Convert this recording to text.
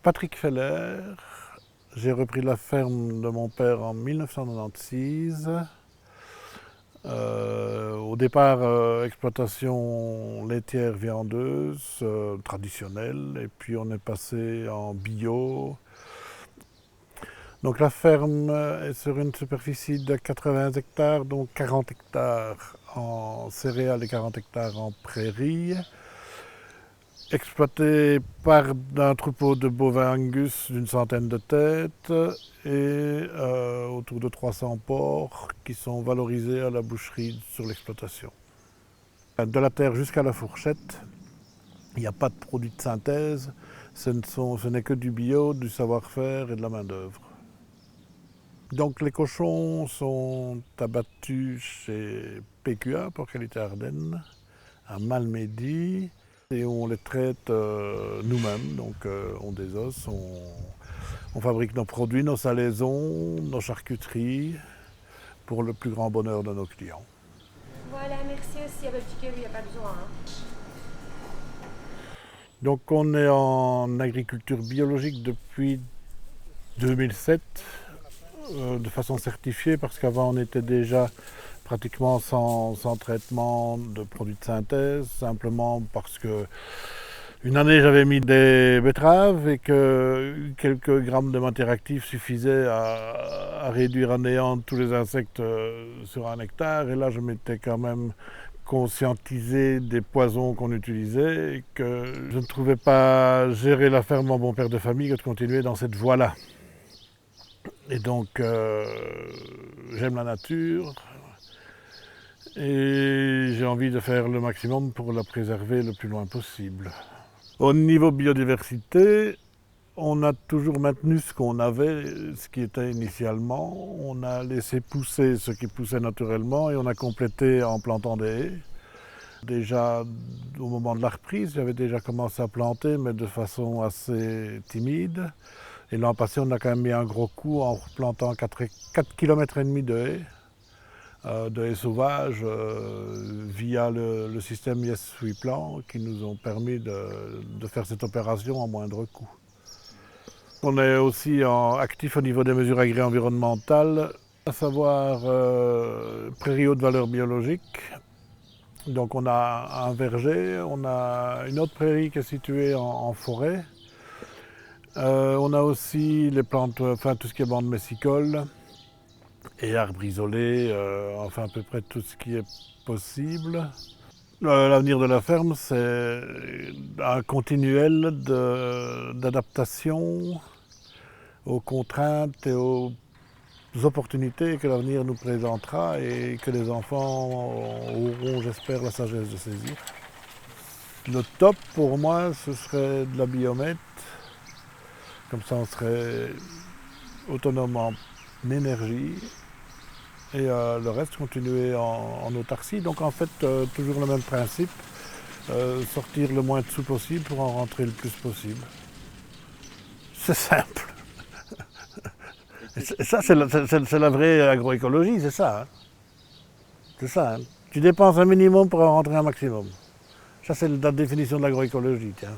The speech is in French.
Patrick Feller, j'ai repris la ferme de mon père en 1996. Au départ, exploitation laitière viandeuse, traditionnelle, et puis on est passé en bio. Donc la ferme est sur une superficie de 80 hectares, donc 40 hectares en céréales et 40 hectares en prairies. Exploité par un troupeau de bovins Angus d'une centaine de têtes et autour de 300 porcs qui sont valorisés à la boucherie sur l'exploitation. De la terre jusqu'à la fourchette, il n'y a pas de produits de synthèse, ce n'est que du bio, du savoir-faire et de la main-d'œuvre. Donc les cochons sont abattus chez PQA, pour qualité Ardennes, à Malmedy. Et on les traite nous-mêmes, donc on désosse, on fabrique nos produits, nos salaisons, nos charcuteries, pour le plus grand bonheur de nos clients. Voilà, merci aussi. Avec du il n'y a pas besoin. Donc on est en agriculture biologique depuis 2007, de façon certifiée, parce qu'avant on était déjà pratiquement sans traitement de produits de synthèse, simplement parce que une année j'avais mis des betteraves et que quelques grammes de matière active suffisaient à réduire à néant tous les insectes sur un hectare. Et là je m'étais quand même conscientisé des poisons qu'on utilisait et que je ne trouvais pas gérer la ferme en bon père de famille que de continuer dans cette voie-là. Et donc j'aime la nature. Et j'ai envie de faire le maximum pour la préserver le plus loin possible. Au niveau biodiversité, on a toujours maintenu ce qu'on avait, ce qui était initialement. On a laissé pousser ce qui poussait naturellement et on a complété en plantant des haies. Déjà au moment de la reprise, j'avais déjà commencé à planter, mais de façon assez timide. Et l'an passé, on a quand même mis un gros coup en replantant 4,5 km de haies sauvages via le système Yes We Plant qui nous ont permis de faire cette opération en moindre coût. On est aussi actif au niveau des mesures agri-environnementales, à savoir prairies haute valeur biologique. Donc on a un verger, on a une autre prairie qui est située en forêt. On a aussi les plantes, enfin tout ce qui est bande messicole et arbres isolés, enfin à peu près tout ce qui est possible. L'avenir de la ferme, c'est un continuel d'adaptation aux contraintes et aux opportunités que l'avenir nous présentera et que les enfants auront, j'espère, la sagesse de saisir. Le top pour moi, ce serait de la biomètre. Comme ça, on serait autonome en énergie. Et le reste, continuer en autarcie. Donc en fait, toujours le même principe, sortir le moins de sous possible pour en rentrer le plus possible. C'est simple. Et ça, c'est la vraie agroécologie, c'est ça. Hein. C'est ça. Hein. Tu dépenses un minimum pour en rentrer un maximum. Ça, c'est la définition de l'agroécologie. Tiens.